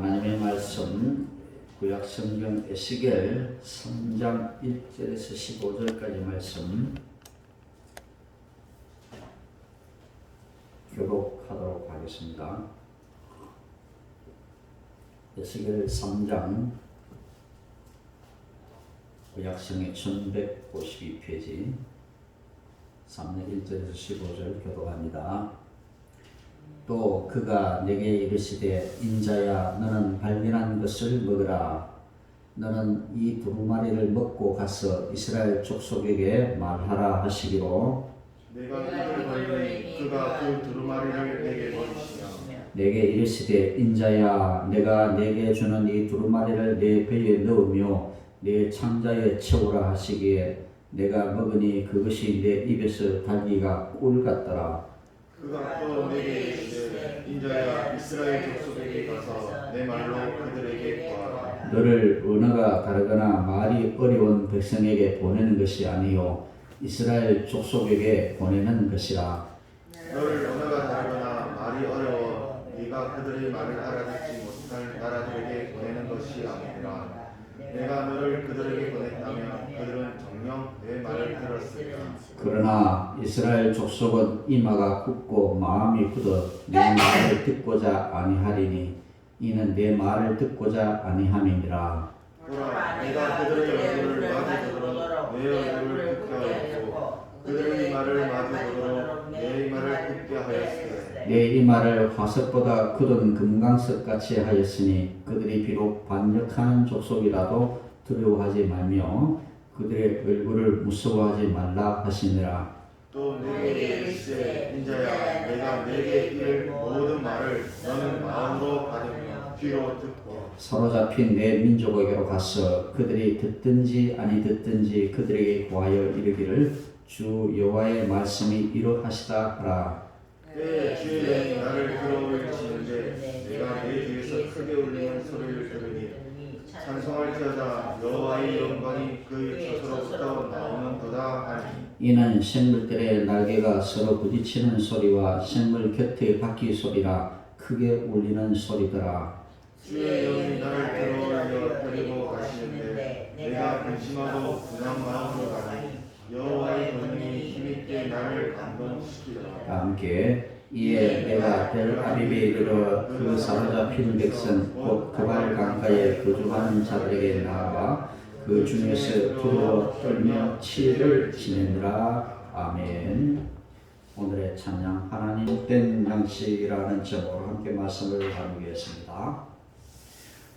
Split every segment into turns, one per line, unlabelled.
하나님의 말씀 구약 성경 에스겔 3장 1절에서 15절까지 말씀 교독하도록 하겠습니다. 에스겔 3장 구약성의 1152페이지 3장 1절에서 15절 교독합니다. 또 그가 내게 이르시되 인자야 너는 발견한 것을 먹으라. 너는 이 두루마리를 먹고 가서 이스라엘 족속에게 말하라 하시기로
내가 그를 걸리니 그가 그 두루마리를 내게 보이시며
내게 이르시되 인자야 내가 내게 주는 이 두루마리를 내 배에 넣으며 내 창자에 채우라 하시기에 내가 먹으니 그것이 내 입에서 달기가 꿀 같더라.
그가 또 내게 이르시되 인자야 이스라엘 족속에게 가서 내 말로 그들에게 구하라.
너를 언어가 다르거나 말이 어려운 백성에게 보내는 것이 아니요 이스라엘 족속에게 보내는 것이라.
너를 언어가 다르거나 말이 어려워 네가 그들의 말을 알아듣지 못할 나라들에게 보내는 것이 아니라 내가 너를 그들에게 보냈다면 그들은 정녕 내 말을 들었으리라.
그러나 이스라엘 족속은 이마가 굳고 마음이 굳어 내 말을 듣고자 아니하리니 이는 내 말을 듣고자 아니함이니라.
보라 내가 그들의 얼굴을 마주보도록 내 얼굴을 굽게 하였고 그들의 말을 마주보도록 내 말을 굽게 하였으되
내 이마를 화석보다 굳은 금강석 같이 하였으니 그들이 비록 반역하는 족속이라도 두려워하지 말며 그들의 얼굴을 무서워하지 말라 하시니라.
또 내게 이르시되 인자야 내가 내게 이를 모든 말을 너는 마음으로 받으며 귀로 듣고
사로잡힌 내 민족에게로 가서 그들이 듣든지 아니 듣든지 그들에게 구하여 이르기를 주 여호와의 말씀이 이러하시다 하라.
때에 주의 영이 나를 끌어올리시는데 내가 내 뒤에서 크게 울리는 소리를 들으니 찬송할지어다 여호와의 영광이 그의 처소로부터 나오는도다 하니
이는 생물들의 날개가 서로 부딪히는 소리와 생물 곁의 바퀴 소리라 크게 울리는 소리더라.
주의 영이 나를 끌어올려 데리고 가시는데 내가 근심하고 분한 마음으로 가니 여호와의 권능이 힘있게 나를 감동시키더라.
함께 이에 내가 델 아비비에 이르러 그 사로잡힌 백성 곧 그발 강가에 거주하는 자들에게 나아가 그 중에서 두려워 떨며 치를 지내느라. 아멘. 오늘의 찬양 하나님 된 양식이라는 제목으로 함께 말씀을 나누겠습니다.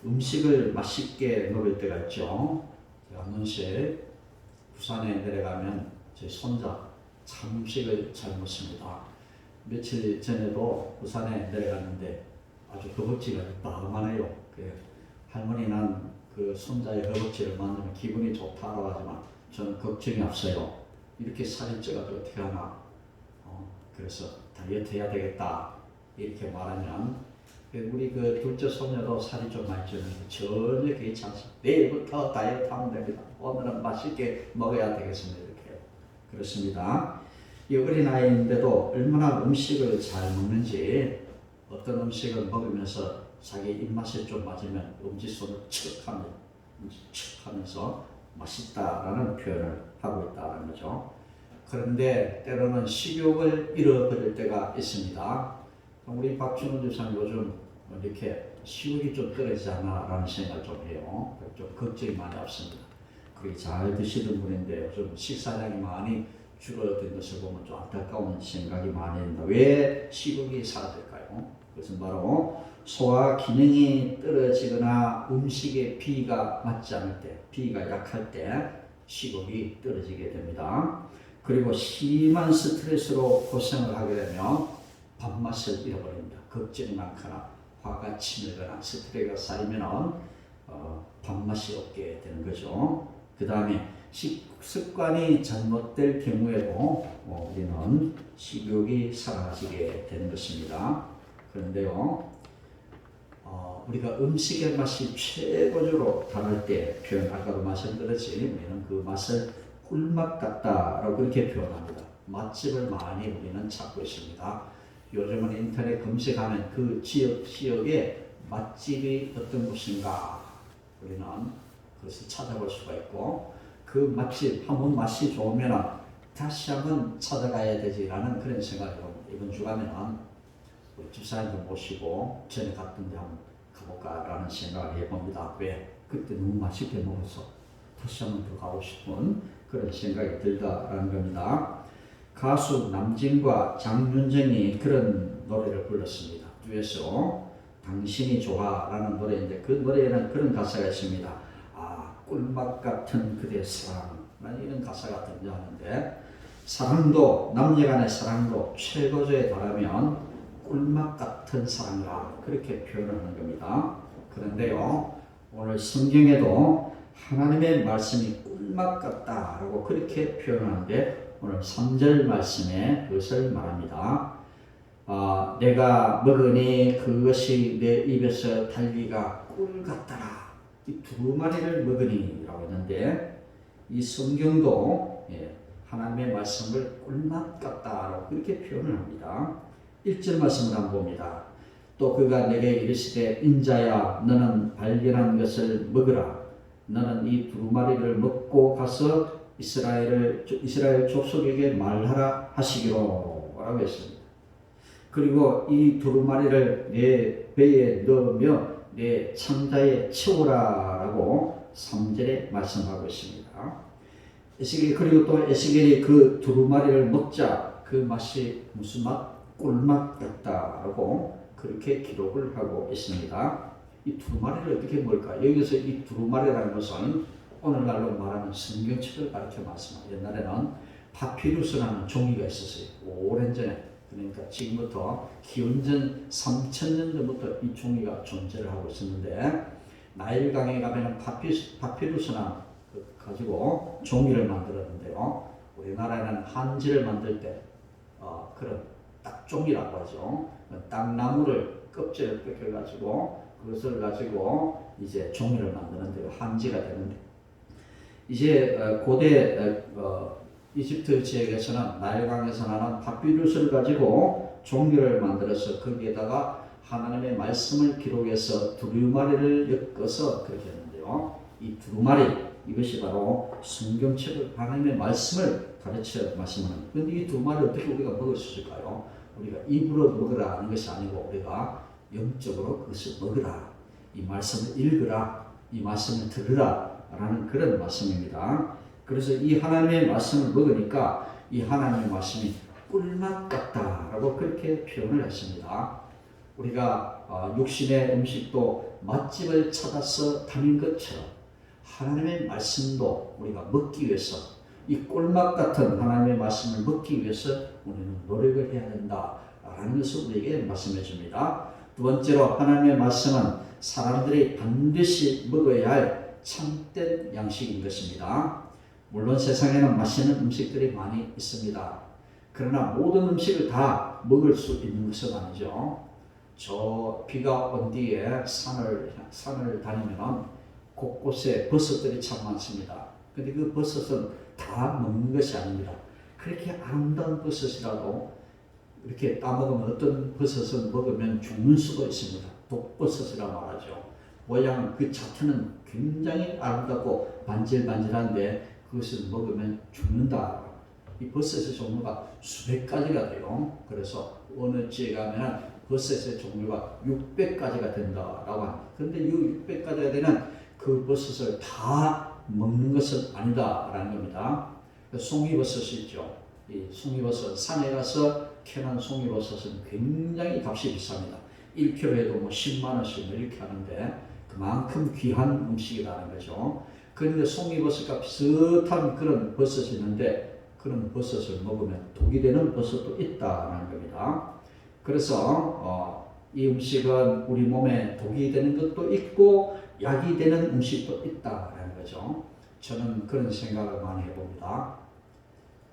음식을 맛있게 먹을 때가 있죠. 제가 한 번씩 부산에 내려가면 제 손자 참 음식을 잘 먹습니다. 며칠 전에도 부산에 내려갔는데 아주 허벅지가 나만해요. 할머니는 그 손자의 허벅지를 만지면 기분이 좋다고 하지만 저는 걱정이 없어요. 이렇게 살이 쪄가지고 어떻게 하나. 그래서 다이어트 해야 되겠다 이렇게 말하면 우리 그 둘째 손녀도 살이 좀 많이 찌는데 전혀 괜찮습니다. 내일부터 다이어트 하면 됩니다. 오늘은 맛있게 먹어야 되겠습니다. 이렇게 그렇습니다. 이 어린아이인데도 얼마나 음식을 잘 먹는지 어떤 음식을 먹으면서 자기 입맛에 좀 맞으면 엄지손을 척 하면서 맛있다라는 표현을 하고 있다는 거죠. 그런데 때로는 식욕을 잃어버릴 때가 있습니다. 우리 박준호 주사님 요즘 이렇게 식욕이 좀 떨어지지 않나 라는 생각을 좀 해요. 좀 걱정이 많이 없습니다. 그렇게 잘 드시던 분인데 요즘 식사량이 많이 줄어든 것을 보면 좀 안타까운 생각이 많이 듭니다. 왜 식욕이 사라질까요? 그것은 바로 소화 기능이 떨어지거나 음식에 비위가 맞지 않을 때, 비위가 약할 때 식욕이 떨어지게 됩니다. 그리고 심한 스트레스로 고생을 하게 되면 밥맛을 잃어버립니다. 걱정이 많거나 화가 치밀거나 스트레스가 쌓이면 밥맛이 없게 되는 거죠. 그 다음에 식습관이 잘못될 경우에도 우리는 식욕이 사라지게 되는 것입니다. 그런데요, 우리가 음식의 맛이 최고조로 달할 때 표현, 아까도 말씀드렸지, 우리는 그 맛을 꿀맛 같다라고 그렇게 표현합니다. 맛집을 많이 우리는 찾고 있습니다. 요즘은 인터넷 검색하면 그 지역에 맛집이 어떤 곳인가 우리는 그것을 찾아볼 수가 있고 그 맛집 한번 맛이 좋으면 다시 한번 찾아가야 되지라는 그런 생각으로 이번 주간에는 우리 집사님도 모시고 전에 갔던 데 한번 가볼까라는 생각을 해봅니다. 왜? 그때 너무 맛있게 먹어서 다시 한번 더 가고 싶은 그런 생각이 들다라는 겁니다. 가수 남진과 장윤정이 그런 노래를 불렀습니다. 듀엣으로 당신이 좋아라는 노래인데 그 노래에는 그런 가사가 있습니다. 꿀맛 같은 그대 사랑 이런 가사가 등장하는데 사랑도 남녀간의 사랑도 최고조에 달하면 꿀맛 같은 사랑이라 그렇게 표현하는 겁니다. 그런데요 오늘 성경에도 하나님의 말씀이 꿀맛 같다라고 그렇게 표현하는데 오늘 3절 말씀에 그것을 말합니다. 내가 먹으니 그것이 내 입에서 달기가 꿀 같더라. 이 두 마리를 먹으니 라고 했는데 이 성경도 하나님의 말씀을 꿀맛 같다라고 그렇게 표현을 합니다. 1절 말씀을 한번 봅니다. 또 그가 내게 이르시되 인자야 너는 발견한 것을 먹으라. 너는 이 두 마리를 먹고 가서 이스라엘 족속에게 말하라 하시기로 라고 했습니다. 그리고 이 두 마리를 내 배에 넣으며 내 창자에 채우라라고 3절에 말씀하고 있습니다. 그리고 또 에스겔이 그 두루마리를 먹자 그 맛이 무슨 맛? 꿀맛 같다라고 그렇게 기록을 하고 있습니다. 이 두루마리를 어떻게 먹을까? 여기서 이 두루마리라는 것은 오늘날로 말하는 성경책을 가르쳐 말씀합니다. 옛날에는 파피루스라는 종이가 있었어요. 오랜 전에. 그러니까 지금부터 기원전 3000년 전부터 이 종이가 존재를 하고 있었는데 나일강에 가면 파피루스나 가지고 종이를 만들었는데요. 우리나라에는 한지를 만들 때 그런 딱종이라고 하죠. 딱나무를 껍질을 벗겨가지고 그것을 가지고 이제 종이를 만드는데 한지가 되는데 이제 고대 이집트 지역에서는 나일강에서 나는 파피루스를 가지고 종이를 만들어서 거기에다가 하나님의 말씀을 기록해서 두루마리를 엮어서 그렇게 했는데요. 이 두루마리 이것이 바로 성경책을 하나님의 말씀을 가르쳐 말씀하는. 그런데 이 두루마리 어떻게 우리가 먹을 수 있을까요? 우리가 입으로 먹으라 하는 것이 아니고 우리가 영적으로 그것을 먹으라. 이 말씀을 읽으라. 이 말씀을 들으라 라는 그런 말씀입니다. 그래서 이 하나님의 말씀을 먹으니까 이 하나님의 말씀이 꿀맛 같다라고 그렇게 표현을 했습니다. 우리가 육신의 음식도 맛집을 찾아서 다닌 것처럼 하나님의 말씀도 우리가 먹기 위해서 이 꿀맛 같은 하나님의 말씀을 먹기 위해서 우리는 노력을 해야 된다라는 것을 우리에게 말씀해 줍니다. 두 번째로 하나님의 말씀은 사람들이 반드시 먹어야 할 참된 양식인 것입니다. 물론 세상에는 맛있는 음식들이 많이 있습니다. 그러나 모든 음식을 다 먹을 수 있는 것은 아니죠. 저 비가 온 뒤에 산을 다니면 곳곳에 버섯들이 참 많습니다. 근데 그 버섯은 다 먹는 것이 아닙니다. 그렇게 아름다운 버섯이라도 이렇게 따먹으면 어떤 버섯은 먹으면 죽는 수도 있습니다. 독버섯이라 말하죠. 모양 그 자체는 굉장히 아름답고 반질반질한데 그것을 먹으면 죽는다. 이 버섯의 종류가 수백 가지가 돼요. 그래서 어느 지에 가면 버섯의 종류가 600가지가 된다라고 합니다. 그런데 이 600가지가 되는 그 버섯을 다 먹는 것은 아니다라는 겁니다. 송이버섯이 있죠. 이 송이버섯 산에 가서 캐는 송이버섯은 굉장히 값이 비쌉니다. 1kg에도 뭐 10만 원씩 이렇게 하는데 그만큼 귀한 음식이라는 거죠. 그런데 송이버섯과 비슷한 그런 버섯이 있는데 그런 버섯을 먹으면 독이 되는 버섯도 있다는 겁니다. 그래서 이 음식은 우리 몸에 독이 되는 것도 있고 약이 되는 음식도 있다는 거죠. 저는 그런 생각을 많이 해봅니다.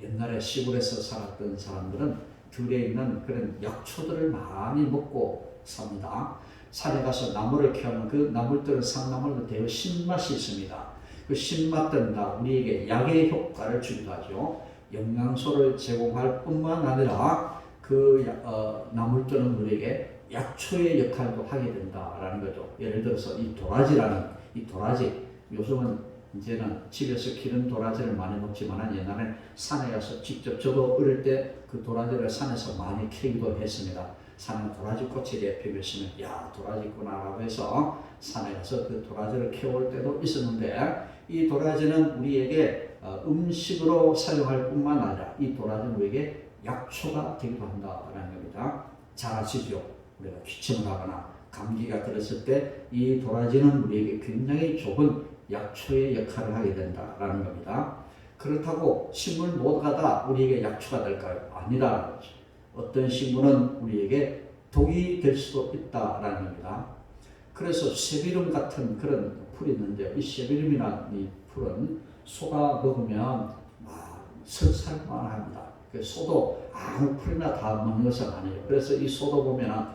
옛날에 시골에서 살았던 사람들은 들에 있는 그런 약초들을 많이 먹고 삽니다. 산에 가서 나무를 캐면 그 나물들은 산나물도 대여 신맛이 있습니다. 그 신맛들은 다 우리에게 약의 효과를 주기도 하죠. 영양소를 제공할 뿐만 아니라 그 나물들은 우리에게 약초의 역할도 하게 된다라는 거죠. 예를 들어서 이 도라지 요즘은 이제는 집에서 기른 도라지를 많이 먹지만 옛날에 산에 가서 직접 저도 어릴 때 그 도라지를 산에서 많이 캐기도 했습니다. 산에 도라지 꽃이 이렇게 피고 있으면 야 도라지 있구나라고 해서 산에 가서 그 도라지를 캐올 때도 있었는데 이 도라지는 우리에게 음식으로 사용할 뿐만 아니라 이 도라지는 우리에게 약초가 되기도 한다라는 겁니다. 잘 아시죠? 우리가 기침을 하거나 감기가 들었을 때 이 도라지는 우리에게 굉장히 좋은 약초의 역할을 하게 된다라는 겁니다. 그렇다고 식물 모두가 다 우리에게 약초가 될까요? 아니다라는 거죠. 어떤 식물은 우리에게 독이 될 수도 있다라는 겁니다. 그래서 쇠비름 같은 그런 풀이 있는데요. 이 쇠비름이라는 이 풀은 소가 먹으면 설사만 합니다. 소도 아무 풀이나 다 먹는 것은 아니에요. 그래서 이 소도 보면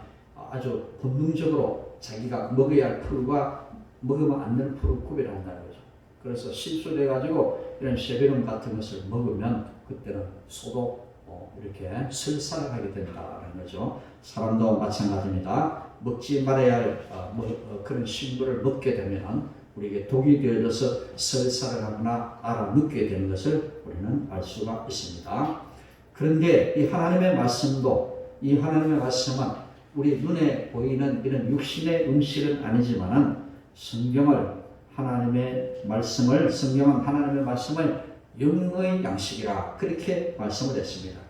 아주 본능적으로 자기가 먹어야 할 풀과 먹으면 안 되는 풀을 구별한다는 거죠. 그래서 실수를 해가지고 이런 쇠비름 같은 것을 먹으면 그때는 소도 이렇게 설사를 하게 된다는 거죠. 사람도 마찬가지입니다. 먹지 말아야 할 그런 식물을 먹게 되면 우리에게 독이 되어져서 설사를 하거나 알아눕게 되는 것을 우리는 알 수가 있습니다. 그런데 이 하나님의 말씀은 우리 눈에 보이는 이런 육신의 음식은 아니지만은 성경은 하나님의 말씀을 영의 양식이라 그렇게 말씀을 했습니다.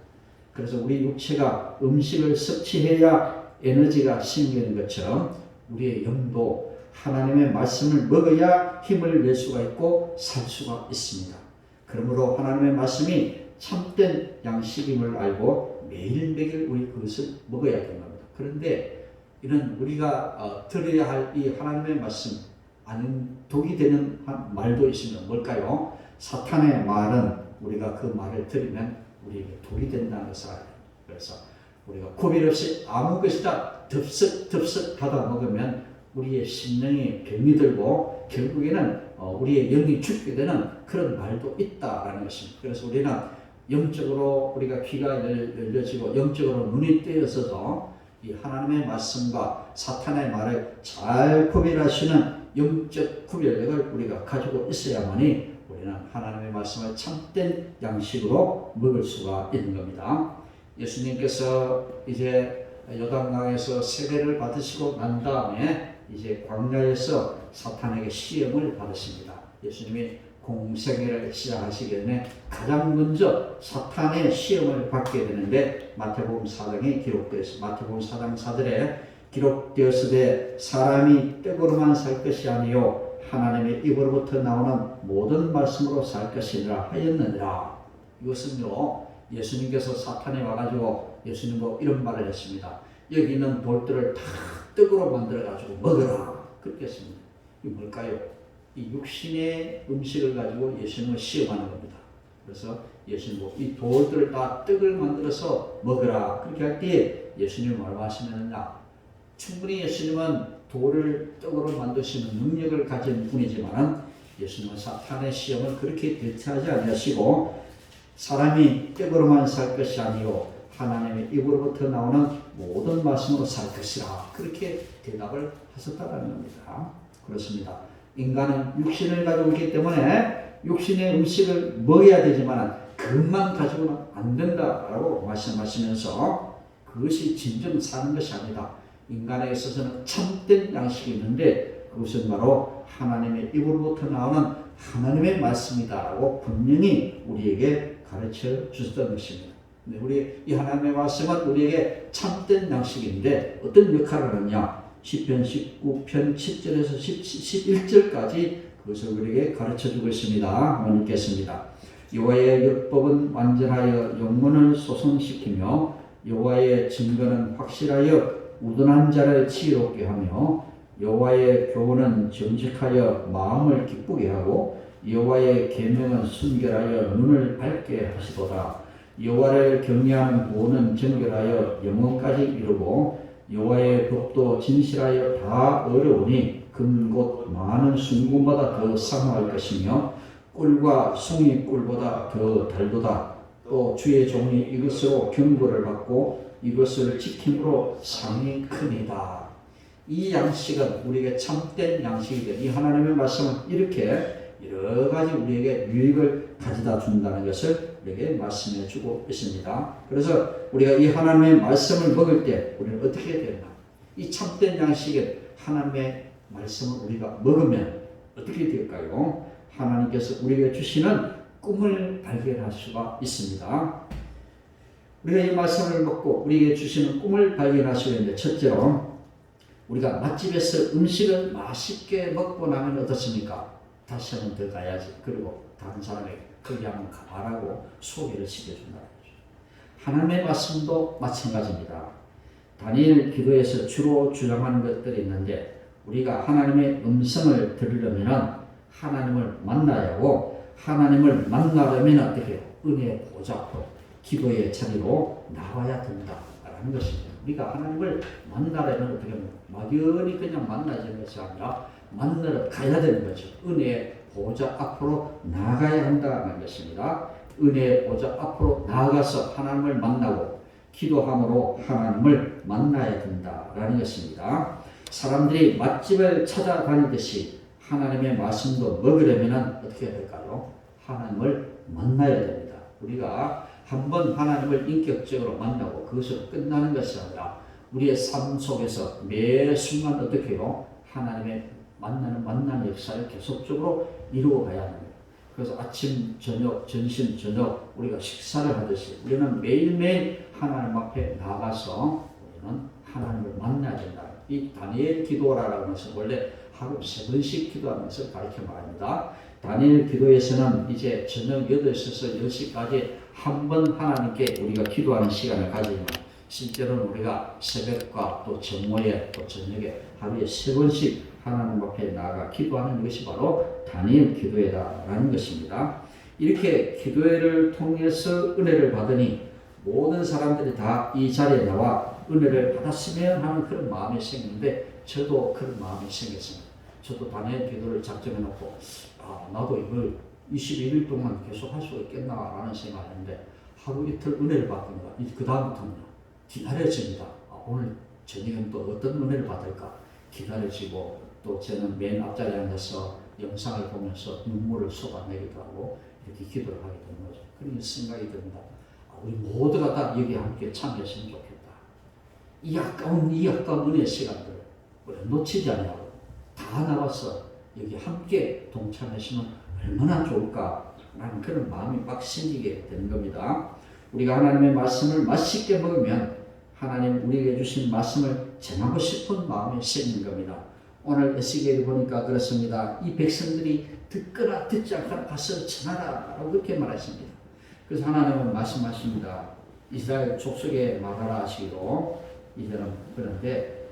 그래서 우리 육체가 음식을 섭취해야 에너지가 생기는 것처럼 우리의 영도 하나님의 말씀을 먹어야 힘을 낼 수가 있고 살 수가 있습니다. 그러므로 하나님의 말씀이 참된 양식임을 알고 매일매일 우리 그것을 먹어야 되는 겁니다. 그런데 이런 우리가 들어야 할 이 하나님의 말씀 아닌 독이 되는 말도 있으면 뭘까요? 사탄의 말은 우리가 그 말을 들으면 우리에게 독이 된다는 것을 알아요. 그래서 우리가 구별 없이 아무 것이다 덥석 받아 먹으면 우리의 심령이 병이 들고 결국에는 우리의 영이 죽게 되는 그런 말도 있다라는 것입니다. 그래서 우리는 영적으로 우리가 귀가 열려지고 영적으로 눈이 뜨여서도 이 하나님의 말씀과 사탄의 말을 잘 구별하시는 영적 구별력을 우리가 가지고 있어야만이 우리는 하나님의 말씀을 참된 양식으로 먹을 수가 있는 겁니다. 예수님께서 이제 요단강에서 세례를 받으시고 난 다음에 이제 광야에서 사탄에게 시험을 받으십니다. 예수님이 공생애를 시작하시기 전에 가장 먼저 사탄의 시험을 받게 되는데 마태복음 4장에 기록되었습니다. 마태복음 4장 4절에 기록되었으되 사람이 떡으로만 살 것이 아니요 하나님의 입으로부터 나오는 모든 말씀으로 살 것이니라 하였느니라. 이것은요 예수님께서 사탄에 와가지고 예수님도 이런 말을 했습니다. 여기 있는 돌들을 다 떡으로 만들어가지고 먹어라 그렇게 했습니다. 이게 뭘까요? 이 육신의 음식을 가지고 예수님을 시험하는 겁니다. 그래서 예수님도 이 돌들을 다 떡을 만들어서 먹으라 그렇게 할 때 예수님이 말씀하시느냐? 충분히 예수님은 돌을 떡으로 만드시는 능력을 가진 분이지만 예수님은 사탄의 시험을 그렇게 대처하지 아니하시고 사람이 떡으로만 살 것이 아니요 하나님의 입으로부터 나오는 모든 말씀으로 살 것이라 그렇게 대답을 하셨다는 겁니다. 그렇습니다. 인간은 육신을 가지고 있기 때문에 육신의 음식을 먹어야 되지만 그것만 가지고는 안 된다라고 말씀하시면서 그것이 진정 사는 것이 아니다. 인간에 있어서는 참된 양식이 있는데 그것은 바로 하나님의 입으로부터 나오는 하나님의 말씀이다라고 분명히 우리에게 가르쳐 주셨던 것입니다. 우리 이 하나님의 말씀은 우리에게 참된 양식인데 어떤 역할을 하느냐? 시편 19편 10절에서 11절까지 그것을 우리에게 가르쳐주고 있습니다. 한번 읽겠습니다. 여호와의 율법은 완전하여 영혼을 소성시키며 여호와의 증거는 확실하여 우둔한 자를 지혜롭게 하며 여호와의 교훈은 정직하여 마음을 기쁘게 하고 여호와의 계명은 순결하여 눈을 밝게 하시도다. 여호와를 경외하는 보호는 정결하여 영혼까지 이루고 여호와의 법도 진실하여 다 어려우니 금곧 많은 순금보다 더 상할 것이며 꿀과 송이 꿀보다 더 달도다. 또 주의 종이 이것으로 경고를 받고 이것을 지킴으로 상이 크니다. 이 양식은 우리에게 참된 양식이 돼. 이 하나님의 말씀은 이렇게 여러 가지 우리에게 유익을 가져다 준다는 것을 우리에게 말씀해 주고 있습니다. 그래서 우리가 이 하나님의 말씀을 먹을 때 우리는 어떻게 되나? 이 참된 양식은 하나님의 말씀을 우리가 먹으면 어떻게 될까요? 하나님께서 우리에게 주시는 꿈을 발견할 수가 있습니다. 우리가 이 말씀을 먹고 우리에게 주시는 꿈을 발견할 수 있는데, 첫째로 우리가 맛집에서 음식을 맛있게 먹고 나면 어떻습니까? 다시 한번 더 가야지. 그리고 다른 사람에게 거기 한번 가라고 소개를 시켜준다는 거죠. 하나님의 말씀도 마찬가지입니다. 다니엘 기도에서 주로 주장하는 것들이 있는데, 우리가 하나님의 음성을 들으려면 하나님을 만나야 하고, 하나님을 만나려면 어떻게 해요? 은혜의 보좌 앞으로 기도의 자리로 나와야 된다라는 것입니다. 우리가 하나님을 만나려면 어떻게 하면 막연히 그냥 만나자는 것이 아니라 만나러 가야 되는 거죠. 은혜의 보좌 앞으로 나가야 한다는 것입니다. 은혜의 보좌 앞으로 나아가서 하나님을 만나고 기도함으로 하나님을 만나야 된다라는 것입니다. 사람들이 맛집을 찾아다니듯이 하나님의 말씀도 먹으려면 어떻게 해야 될까요? 하나님을 만나야 됩니다. 우리가 한번 하나님을 인격적으로 만나고 그것으로 끝나는 것이 아니라 우리의 삶 속에서 매 순간 어떻게 해요? 하나님의 만나는 역사를 계속적으로 이루어 가야 합니다. 그래서 아침, 저녁, 점심, 저녁 우리가 식사를 하듯이 우리는 매일매일 하나님 앞에 나가서 우리는 하나님을 만나야 된다. 이 다니엘 기도라는 것은 원래 하루 3번씩 기도하는 것을 가르쳐 말합니다. 다니엘 기도에서는 이제 저녁 8시에서 10시까지 한 번 하나님께 우리가 기도하는 시간을 가지면, 실제로는 우리가 새벽과 또 정오에 또 저녁에 하루에 3번씩 하나님 앞에 나아가 기도하는 것이 바로 다니엘 기도회다라는 것입니다. 이렇게 기도회를 통해서 은혜를 받으니 모든 사람들이 다 이 자리에 나와 은혜를 받았으면 하는 그런 마음이 생기는데, 저도 그런 마음이 생겼습니다. 저도 다니엘 기도를 작정해 놓고 나도 이걸 21일 동안 계속 할 수 있겠나라는 생각했는데, 하루 이틀 은혜를 받으니까 그 다음부터는 기다려집니다. 오늘 저녁엔 또 어떤 은혜를 받을까 기다려지고, 또 저는 맨 앞자리에 앉아서 영상을 보면서 눈물을 쏟아내기도 하고 이렇게 기도를 하게 되는 거죠. 그런 생각이 듭니다. 우리 모두가 다 여기 함께 참여했으면 좋겠다. 이 아까운 은혜 시간들 우리 놓치지 않냐고 다 나와서 여기 함께 동참하시면 얼마나 좋을까라는 그런 마음이 막 생기게 되는 겁니다. 우리가 하나님의 말씀을 맛있게 먹으면 하나님 우리에게 주신 말씀을 전하고 싶은 마음이 생기는 겁니다. 오늘 에스겔을 보니까 그렇습니다. 이 백성들이 듣거나 듣지 않거나 가서 전하라 라고 그렇게 말했습니다. 그래서 하나님은 말씀하십니다. 이스라엘 족속에 말하라 하시기로. 이제는 그런데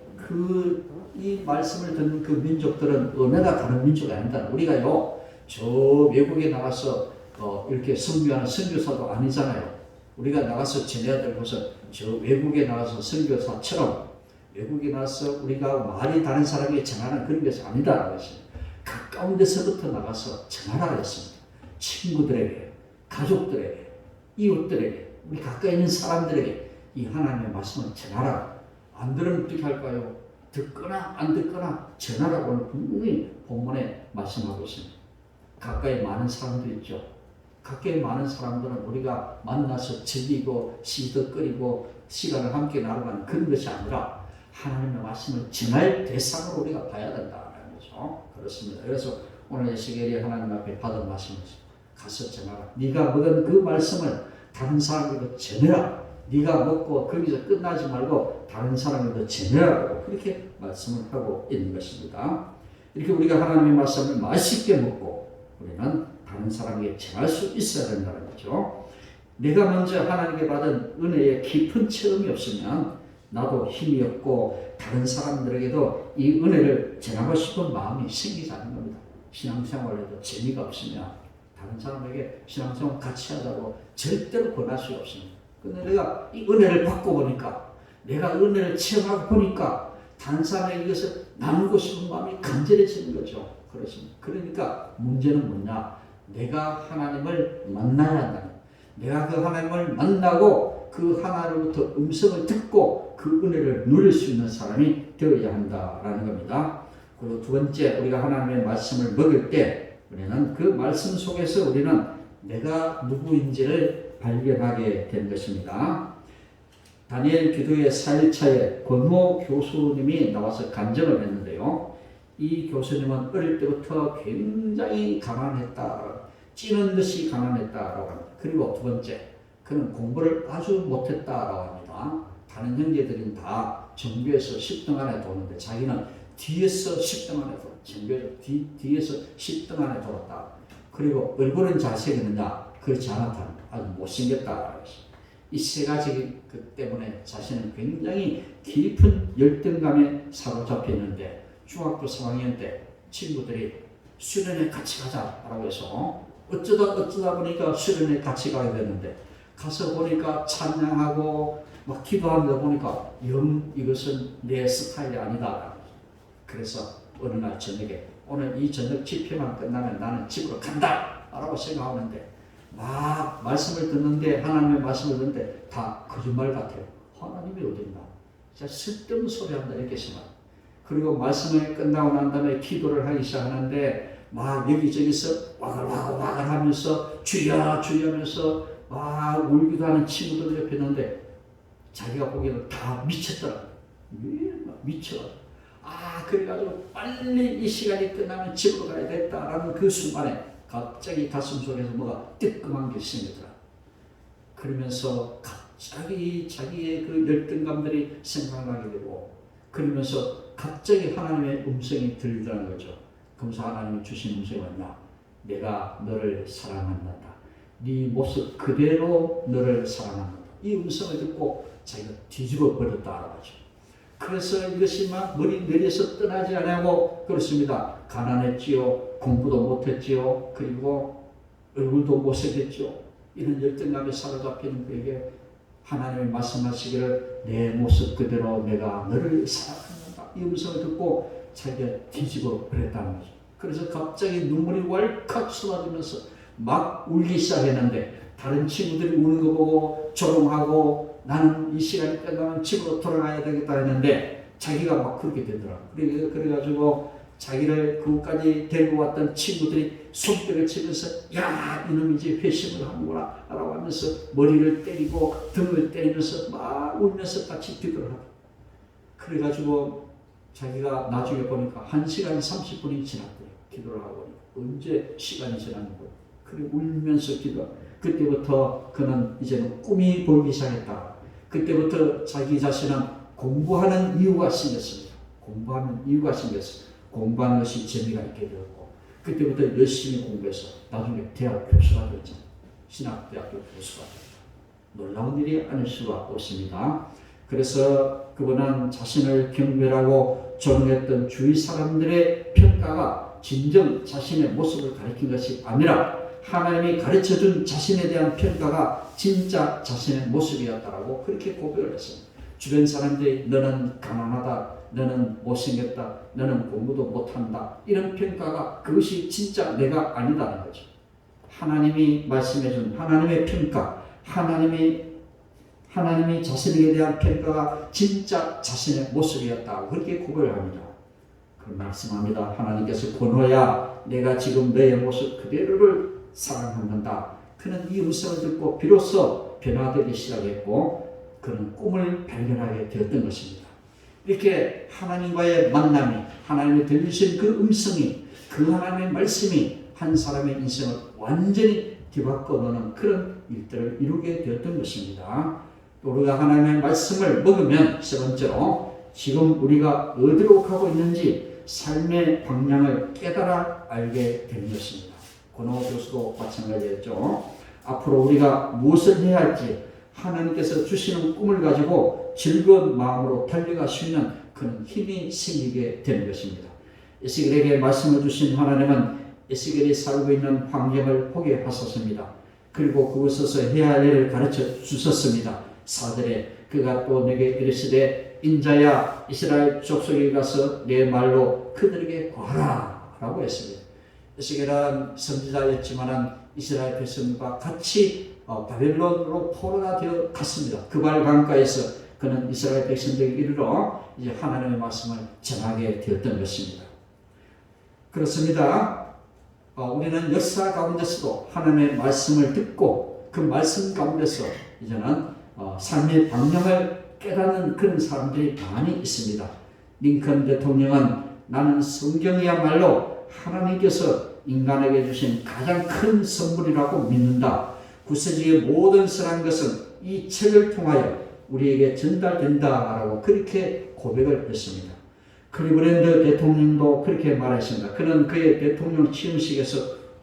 이 말씀을 듣는 그 민족들은 언어가 다른 민족이 아니다. 우리가요 저 외국에 나가서 이렇게 선교하는 선교사도 아니잖아요. 우리가 나가서 전해야 될 것은 저 외국에 나가서 선교사처럼 외국에 나가서 우리가 말이 다른 사람에게 전하는 그런 것이 아니다라고 했습니다. 가까운 데서부터 나가서 전하라 했습니다. 친구들에게, 가족들에게, 이웃들에게, 우리 가까이 있는 사람들에게 이 하나님의 말씀을 전하라. 안 들으면 어떻게 할까요? 듣거나 안 듣거나 전하라고 분명히 본문에 말씀하고 있습니다. 가까이 많은 사람들 있죠. 가까이 많은 사람들은 우리가 만나서 즐기고 시덕거리고 시간을 함께 나눠가는 그런 것이 아니라 하나님의 말씀을 전할 대상으로 우리가 봐야 된다는 거죠. 그렇습니다. 그래서 오늘 에스겔이 하나님 앞에 받은 말씀을 가서 전하라. 네가 먹은 그 말씀을 다른 사람에게 전해라. 네가 먹고 거기서 끝나지 말고 다른 사람에게 전해라고 그렇게 말씀을 하고 있는 것입니다. 이렇게 우리가 하나님의 말씀을 맛있게 먹고 우리는 다른 사람에게 전할 수 있어야 된다는 거죠. 내가 먼저 하나님께 받은 은혜의 깊은 체험이 없으면 나도 힘이 없고 다른 사람들에게도 이 은혜를 전하고 싶은 마음이 생기지 않는 겁니다. 신앙생활에도 재미가 없으면 다른 사람에게 신앙생활 같이 하자고 절대로 권할 수 없습니다. 근데 내가 이 은혜를 받고 보니까, 내가 은혜를 체험하고 보니까 다른 사람에게 이것을 나누고 싶은 마음이 간절해지는 거죠. 그렇습니다. 그러니까 문제는 뭐냐? 내가 하나님을 만나야 한다. 내가 그 하나님을 만나고 그 하나님부터 음성을 듣고 그 은혜를 누릴 수 있는 사람이 되어야 한다라는 겁니다. 그리고 두 번째, 우리가 하나님의 말씀을 먹을 때 우리는 그 말씀 속에서 우리는 내가 누구인지를 발견하게 된 것입니다. 다니엘 기도의 4일차에 권호 교수님이 나와서 간증을 했는데요. 이 교수님은 어릴 때부터 굉장히 가난했다. 찌는 듯이 가난했다라고 합니다. 그리고 두 번째, 그는 공부를 아주 못했다라고 합니다. 다른 형제들은 다 전교에서 10등 안에 도는데 자기는 뒤에서 10등 안에 돌았다. 전교에서 뒤에서 10등 안에 돌았다. 그리고 얼굴은 잘생겼느냐? 그렇지 않았다. 아주 못생겼다. 이 세 가지 때문에 자신은 굉장히 깊은 열등감에 사로잡혔는데 중학교 3학년 때 친구들이 수련회 같이 가자라고 해서 어쩌다 보니까 수련회 같이 가게 됐는데 가서 보니까 찬양하고 막 기도하면서 보니까 영 이것은 내 스타일이 아니다. 그래서 어느 날 저녁에 오늘 이 저녁 집회만 끝나면 나는 집으로 간다 라고 생각하는데 막 말씀을 듣는데 하나님의 말씀을 듣는데 다 거짓말 같아요. 하나님이 어딨나? 진짜 쓸데없는 소리 한다 이렇게 생각. 그리고 말씀을 끝나고 난 다음에 기도를 하기 시작하는데 막 여기저기서 와글와글 하면서 주여 주여 하면서 막 울기도 하는 친구들 옆에 있는데 자기가 보기에는 다 미쳤더라. 미쳐. 그래가지고 빨리 이 시간이 끝나면 집으로 가야 됐다라는 그 순간에 갑자기 가슴 속에서 뭐가 뜨끔한 게 생기더라. 그러면서 갑자기 자기의 그 열등감들이 생각나게 되고 그러면서 갑자기 하나님의 음성이 들리더라는 거죠. 그러면서 하나님이 주신 음성이 뭐냐? 내가 너를 사랑한다. 네 모습 그대로 너를 사랑한다. 이 음성을 듣고 자기가 뒤집어 버렸다라고 하죠. 그래서 이것이 막 머리 내려서 떠나지 않고 그렇습니다. 가난했지요. 공부도 못했지요. 그리고 얼굴도 못생겼지요. 이런 열등감에 사로잡히는 그에게 하나님이 말씀하시기를 내 모습 그대로 내가 너를 사랑한다. 이 음성을 듣고 자기가 뒤집어 버렸다는 거죠. 그래서 갑자기 눈물이 왈칵 쏟아지면서 막 울기 시작했는데 다른 친구들이 우는 거 보고 조롱하고 나는 이 시간이 끝나면 집으로 돌아가야 되겠다 했는데 자기가 막 그렇게 되더라고요. 그래가지고 자기를 그곳까지 데리고 왔던 친구들이 손뼉을 치면서 야 이놈이 이제 회심을 하는구나 라고 하면서 머리를 때리고 등을 때리면서 막 울면서 같이 기도를 하고 그래가지고 자기가 나중에 보니까 1시간 30분이 지났대요. 기도를 하고 언제 시간이 지났는 거예요. 그래 울면서 기도하고 그때부터 그는 이제는 꿈이 보이기 시작했다. 그때부터 자기 자신은 공부하는 이유가 생겼습니다. 공부하는 이유가 생겼어요. 공부하는 것이 재미가 있게 되었고 그때부터 열심히 공부해서 나중에 대학 교수가 되었죠. 신학대학교 교수가 되었죠. 놀라운 일이 아닐 수가 없습니다. 그래서 그분은 자신을 경멸하고 존경했던 주위 사람들의 평가가 진정 자신의 모습을 가리킨 것이 아니라 하나님이 가르쳐준 자신에 대한 평가가 진짜 자신의 모습이었다라고 그렇게 고백을 했습니다. 주변 사람들이 너는 가난하다, 너는 못생겼다, 너는 공부도 못한다 이런 평가가 그것이 진짜 내가 아니다는 거죠. 하나님이 말씀해준 하나님의 평가, 하나님이 자신에 대한 평가가 진짜 자신의 모습이었다고 그렇게 고백을 합니다. 그럼 말씀합니다. 하나님께서 권호야 내가 지금 너의 모습 그대로를 사랑한다. 그는 이 음성을 듣고 비로소 변화되기 시작했고 그는 꿈을 발견하게 되었던 것입니다. 이렇게 하나님과의 만남이 하나님이 들리신 그 음성이 그 하나님의 말씀이 한 사람의 인생을 완전히 뒤바꿔 놓는 그런 일들을 이루게 되었던 것입니다. 또 우리가 하나님의 말씀을 먹으면 세 번째로 지금 우리가 어디로 가고 있는지 삶의 방향을 깨달아 알게 되는 것입니다. 권호 교수도 마찬가지였죠. 앞으로 우리가 무엇을 해야 할지 하나님께서 주시는 꿈을 가지고 즐거운 마음으로 달려갈 수 있는 그런 힘이 생기게 되는 것입니다. 에스겔에게 말씀을 주신 하나님은 에스겔이 살고 있는 환경을 보게 하셨습니다. 그리고 그곳에서 해야 할 일을 가르쳐 주셨습니다. 4절에 그가 또 내게 이르시되 인자야 이스라엘 족속에 가서 내 말로 그들에게 구하라 라고 했습니다. 에스겔은 선지자였지만 이스라엘 백성과 같이 바벨론으로 포로가 되어 갔습니다. 그발 강가에서 그는 이스라엘 백성들에게 이르러 이제 하나님의 말씀을 전하게 되었던 것입니다. 그렇습니다. 우리는 역사 가운데서도 하나님의 말씀을 듣고 그 말씀 가운데서 이제는 삶의 방향을 깨닫는 그런 사람들이 많이 있습니다. 링컨 대통령은 나는 성경이야말로 하나님께서 인간에게 주신 가장 큰 선물이라고 믿는다. 구세주의 모든 선한 것은 이 책을 통하여 우리에게 전달된다라고 그렇게 고백을 했습니다. 클리브랜드 대통령도 그렇게 말했습니다. 그는 그의 대통령 취임식에서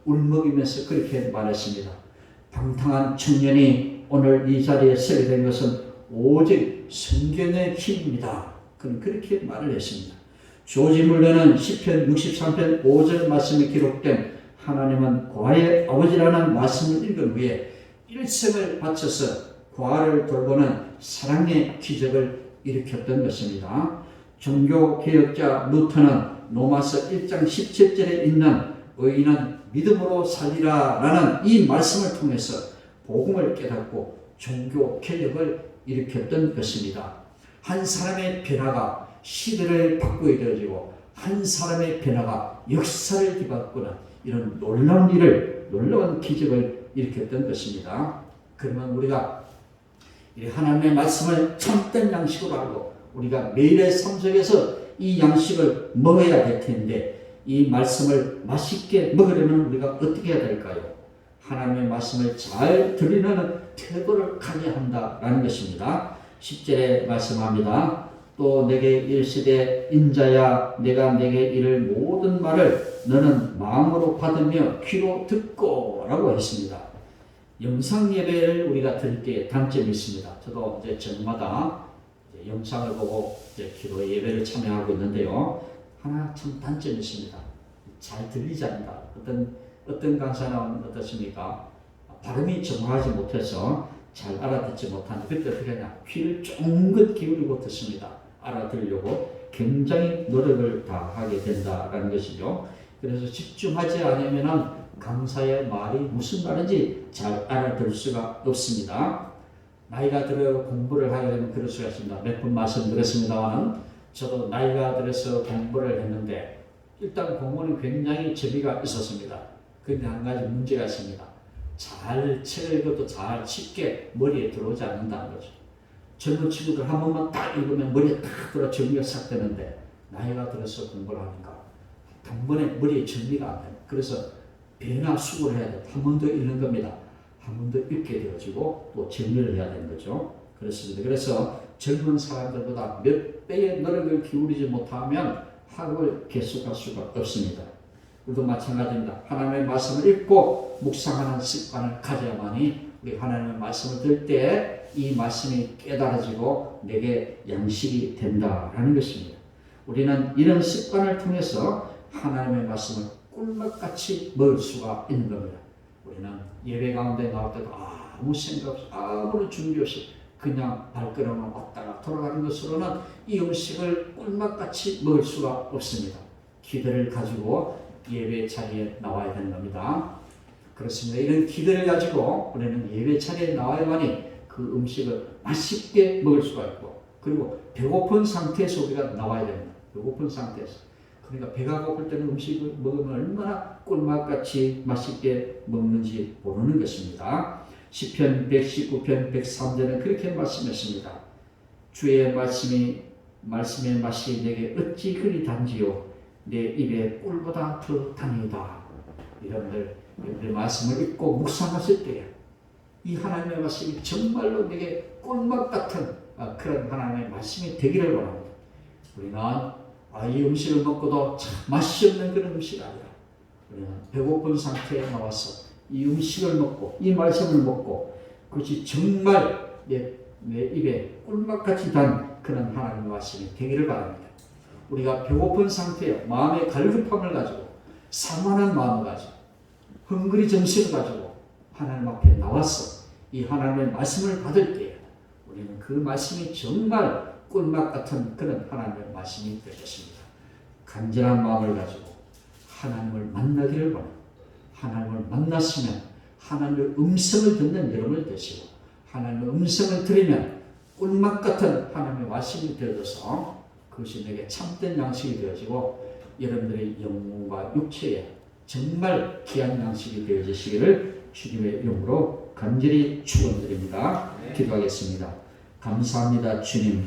울먹이면서 그렇게 말했습니다. 방탕한 청년이 오늘 이 자리에 서게 된 것은 오직 성경의 힘입니다. 그는 그렇게 말을 했습니다. 조지 물러는 시편 63편 5절 말씀이 기록된 하나님은 과의 아버지라는 말씀을 읽은 후에 일생을 바쳐서 과를 돌보는 사랑의 기적을 일으켰던 것입니다. 종교개혁자 루터는 로마서 1장 17절에 있는 의인은 믿음으로 살리라 라는 이 말씀을 통해서 복음을 깨닫고 종교개혁을 일으켰던 것입니다. 한 사람의 변화가 시대를 바꾸게 되어지고 한 사람의 변화가 역사를 뒤바꾸는 이런 놀라운 일을, 놀라운 기적을 일으켰던 것입니다. 그러면 우리가 하나님의 말씀을 참된 양식으로 알고 우리가 매일의 삶 속에서 이 양식을 먹어야 될 텐데 이 말씀을 맛있게 먹으려면 우리가 어떻게 해야 될까요? 하나님의 말씀을 잘 들으려는 태도를 가져야 한다라는 것입니다. 10절에 말씀합니다. 또 내게 일시되 인자야 내가 내게 이를 모든 말을 너는 마음으로 받으며 귀로 듣고 라고 했습니다. 영상 예배를 우리가 드릴 때 단점이 있습니다. 저도 이제 저마다 영상을 보고 이제 기도 예배를 참여하고 있는데요. 하나 참 단점이 있습니다. 잘 들리지 않는다. 어떤 강사는 어떻습니까? 발음이 정확하지 못해서 잘 알아듣지 못하는 그때 어떻게 하냐? 귀를 쫑긋 기울이고 듣습니다. 알아들으려고 굉장히 노력을 다하게 된다라는 것이죠. 그래서 집중하지 않으면 강사의 말이 무슨 말인지 잘 알아들을 수가 없습니다. 나이가 들어 공부를 하게 되면 그럴 수가 있습니다. 몇 번 말씀드렸습니다만 저도 나이가 들어서 공부를 했는데 일단 공부는 굉장히 재미가 있었습니다. 그런데 한 가지 문제가 있습니다. 잘 책을 읽어도 잘 쉽게 머리에 들어오지 않는다는 거죠. 젊은 친구들 한 번만 딱 읽으면 머리에 딱 들어 정리가 싹 되는데 나이가 들어서 공부를 하니까 단번에 머리에 정리가 안 돼요. 그래서 배나 수고를 해야 돼요. 한 번 더 읽는 겁니다. 한 번 더 읽게 되어지고 또 정리를 해야 되는 거죠. 그렇습니다. 그래서 젊은 사람들보다 몇 배의 노력을 기울이지 못하면 학업을 계속할 수가 없습니다. 우리도 마찬가지입니다. 하나님의 말씀을 읽고 묵상하는 습관을 가져야만이 우리 하나님의 말씀을 들을 때 이 말씀이 깨달아지고 내게 양식이 된다라는 것입니다. 우리는 이런 습관을 통해서 하나님의 말씀을 꿀맛같이 먹을 수가 있는 겁니다. 우리는 예배 가운데 나올 때도 아무 생각 없이 아무런 준비 없이 그냥 발걸음을 왔다가 돌아가는 것으로는 이 음식을 꿀맛같이 먹을 수가 없습니다. 기대를 가지고 예배 자리에 나와야 되는 겁니다. 그렇습니다. 이런 기대를 가지고 우리는 예배 자리에 나와야만이 그 음식을 맛있게 먹을 수가 있고 그리고 배고픈 상태에서 우리가 나와야 됩니다. 배고픈 상태에서. 그러니까 배가 고플 때는 음식을 먹으면 얼마나 꿀맛같이 맛있게 먹는지 모르는 것입니다. 시편 119편 103절은 그렇게 말씀했습니다. 주의 말씀의 맛이 내게 어찌 그리 단지요 내 입에 꿀보다 더 다니이다. 여러분들 말씀을 읽고 묵상하실 때에 이 하나님의 말씀이 정말로 내게 꿀맛 같은 그런 하나님의 말씀이 되기를 바랍니다. 우리는 이 음식을 먹고도 참 맛이 없는 그런 음식이 아니라 우리는 배고픈 상태에 나와서 이 음식을 먹고 이 말씀을 먹고 그것이 정말 내 입에 꿀맛같이 단 그런 하나님의 말씀이 되기를 바랍니다. 우리가 배고픈 상태에 마음의 갈급함을 가지고 사만한 마음을 가지고 헝그리 정신을 가지고 하나님 앞에 나와서 이 하나님의 말씀을 받을 때 우리는 그 말씀이 정말 꿀맛 같은 그런 하나님의 말씀이 될 것입니다. 간절한 마음을 가지고 하나님을 만나기를 바랍니다. 하나님을 만났으면 하나님의 음성을 듣는 여러분이 되시고 하나님의 음성을 들으면 꿀맛 같은 하나님의 말씀이 되어져서 그것이 내게 참된 양식이 되어지고 여러분들의 영과 육체에 정말 귀한 양식이 되어지시기를 주님의 이름으로 간절히 축원드립니다. 기도하겠습니다. 감사합니다 주님.